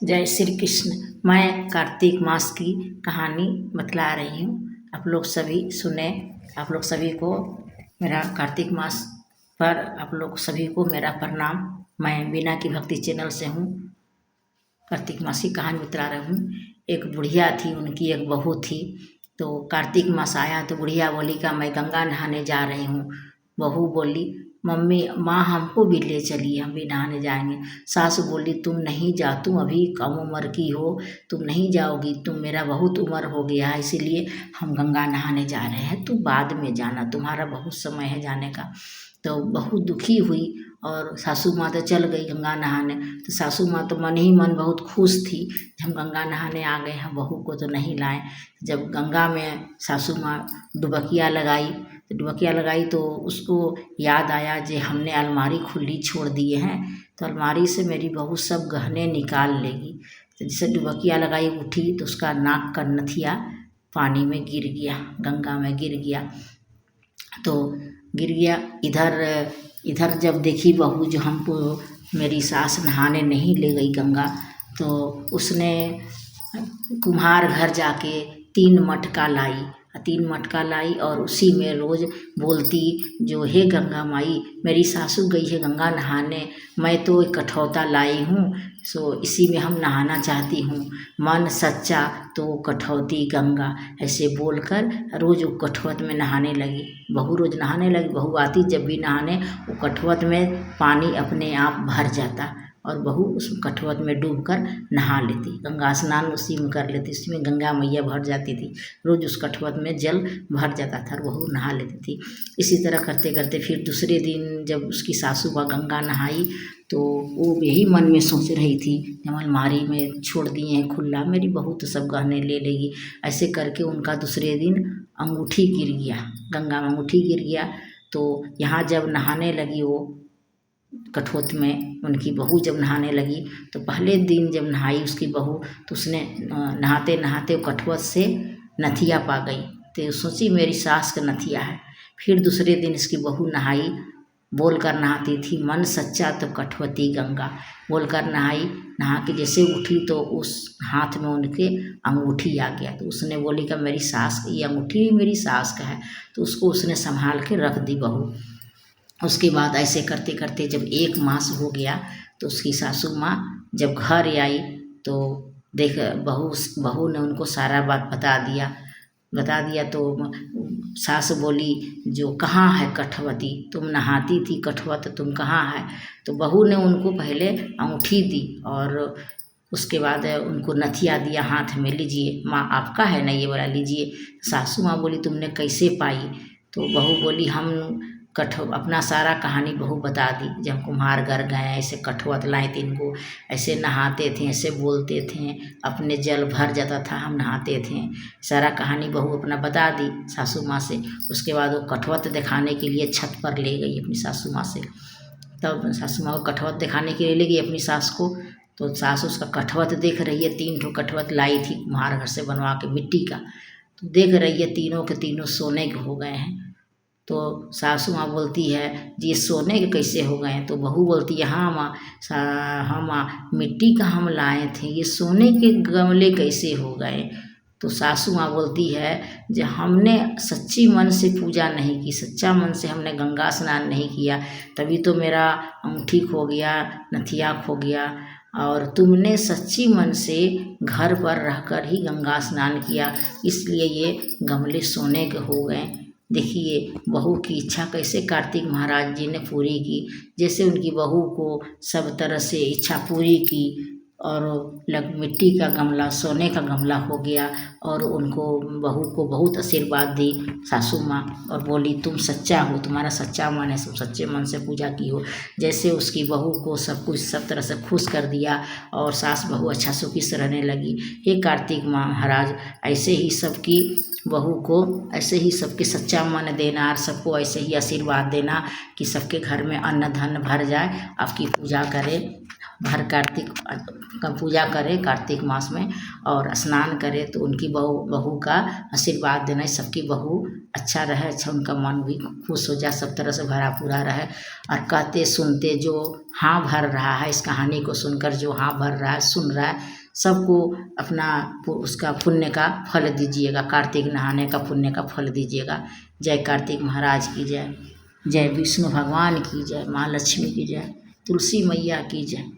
जय श्री कृष्ण। मैं कार्तिक मास की कहानी बतला रही हूँ। आप लोग सभी सुने। आप लोग सभी को मेरा कार्तिक मास पर आप लोग सभी को मेरा प्रणाम। मैं बीना की भक्ति चैनल से हूँ। कार्तिक मास की कहानी बतला रही हूँ। एक बुढ़िया थी, उनकी एक बहू थी। तो कार्तिक मास आया तो बुढ़िया बोली का मैं गंगा नहाने जा रही हूँ। बहू बोली मम्मी माँ हमको भी ले चलिए, हम भी नहाने जाएंगे। सास बोली तुम नहीं जा, तुम अभी कम उम्र की हो, तुम नहीं जाओगी, तुम मेरा बहुत उम्र हो गया है, इसीलिए हम गंगा नहाने जा रहे हैं, तुम बाद में जाना, तुम्हारा बहुत समय है जाने का। तो बहू दुखी हुई और सासू माँ तो चल गई गंगा नहाने। तो सासू माँ तो मन ही मन बहुत खुश थी, हम गंगा नहाने आ गए हैं, बहू को तो नहीं लाए। जब गंगा में सासू माँ डुबकिया लगाई तो उसको याद आया जे हमने अलमारी खुली छोड़ दिए हैं, तो अलमारी से मेरी बहू सब गहने निकाल लेगी। तो जैसे डुबकिया लगाई उठी तो उसका नाक का नथिया पानी में गिर गया, गंगा में गिर गया। तो गिर गया इधर जब देखी बहू जो हमको मेरी सास नहाने नहीं ले गई गंगा, तो उसने कुम्हार घर जाके 3 मटका लाई और उसी में रोज बोलती जो हे गंगा माई, मेरी सासू गई है गंगा नहाने, मैं तो एक कठौता लाई हूँ, सो इसी में हम नहाना चाहती हूँ, मन सच्चा तो कठौती गंगा। ऐसे बोलकर रोज वो कठौत में नहाने लगी। बहू रोज नहाने लगी। बहू आती जब भी नहाने, वो कठौत में पानी अपने आप भर जाता और बहू उस कठौत में डूबकर नहा लेती, गंगा स्नान उसी में कर लेती, उसी में गंगा मैया भर जाती थी। रोज उस कठौत में जल भर जाता था और बहू नहा लेती थी। इसी तरह करते करते फिर दूसरे दिन जब उसकी सासू माँ गंगा नहाई, तो वो यही मन में सोच रही थी, जब अलमारी में छोड़ दिए हैं खुला, मेरी बहू तो सब गहने ले लेगी। ऐसे करके उनका दूसरे दिन अंगूठी गिर गया, गंगा में अंगूठी गिर गया। तो यहाँ जब नहाने लगी वो कठौत में, उनकी बहू जब नहाने लगी, तो पहले दिन जब नहाई उसकी बहू, तो उसने नहाते नहाते कठौत से नथिया पा गई। तो सोची मेरी सास का नथिया है। फिर दूसरे दिन इसकी बहू नहाई, बोल कर नहाती थी, मन सच्चा तो कठवती गंगा। बोल कर नहाई, नहा के जैसे उठी तो उस हाथ में उनके अंगूठी आ गया। तो उसने बोली कि मेरी सास, ये अंगूठी मेरी सास का है। तो उसको उसने संभाल के रख दी बहू। उसके बाद ऐसे करते करते जब 1 मास हो गया, तो उसकी सासू माँ जब घर आई तो देख बहू ने उनको सारा बात बता दिया। तो सास बोली जो कहाँ है कठवती, तुम नहाती थी कठवत, तुम कहाँ है। तो बहू ने उनको पहले अंगूठी दी और उसके बाद उनको नथिया दिया हाथ में, लीजिए माँ आपका है ना ये वाला, लीजिए। सासू माँ बोली तुमने कैसे पाई। तो बहू बोली हम अपना सारा कहानी बहू बता दी। जब कुम्हार घर गए, ऐसे कठौत लाए 3 को, ऐसे नहाते थे, ऐसे बोलते थे, अपने जल भर जाता था, हम नहाते थे। सारा कहानी बहू अपना बता दी सासू माँ से। उसके बाद वो कठौत दिखाने के लिए छत पर ले गई अपनी सासू माँ से। तब सासू माँ को कठौत दिखाने के लिए ले गई अपनी सास को। तो सास उसका कठौत देख रही है, 3 ठो कठौत लाई थी कुम्हार घर से बनवा के मिट्टी का। तो देख रही है तीनों के तीनों सोने के हो गए हैं। तो सासू माँ बोलती है जी ये सोने के कैसे हो गए हैं। तो बहू बोलती है हाँ माँ, हाँ माँ मिट्टी का हम लाए थे, ये सोने के गमले कैसे हो गए। तो सासू माँ बोलती है जो हमने सच्ची मन से पूजा नहीं की, सच्चा मन से हमने गंगा स्नान नहीं किया, तभी तो मेरा अंगूठी खो गया, नथिया खो गया। और तुमने सच्ची मन से घर पर रहकर ही गंगा स्नान किया, इसलिए ये गमले सोने के हो गए। देखिए बहू की इच्छा कैसे कार्तिक महाराज जी ने पूरी की। जैसे उनकी बहू को सब तरह से इच्छा पूरी की और मिट्टी का गमला सोने का गमला हो गया। और उनको बहू को बहुत आशीर्वाद दी सासू माँ और बोली तुम सच्चा हो, तुम्हारा सच्चा मन है, सब सच्चे मन से पूजा की हो। जैसे उसकी बहू को सब कुछ सब तरह से खुश कर दिया और सास बहू अच्छा सुखी से रहने लगी। हे कार्तिक महाराज, ऐसे ही सबकी बहू को ऐसे ही सबके सच्चा मन देना और सबको ऐसे ही आशीर्वाद देना कि सबके घर में अन्न धन भर जाए, आपकी पूजा करें। भर कार्तिक का पूजा करे कार्तिक मास में और स्नान करे तो उनकी बहू का आशीर्वाद देना है, सबकी बहू अच्छा रहे, अच्छा उनका मन भी खुश हो जाए, सब तरह से भरा पूरा रहे। और कहते सुनते जो हाँ भर रहा है, इस कहानी को सुनकर जो हाँ भर रहा है, सुन रहा है, सबको अपना उसका पुण्य का फल दीजिएगा, कार्तिक नहाने का पुण्य का फल दीजिएगा। जय कार्तिक महाराज की जय, जय विष्णु भगवान की जय, माँ लक्ष्मी की जय, तुलसी मैया की जय।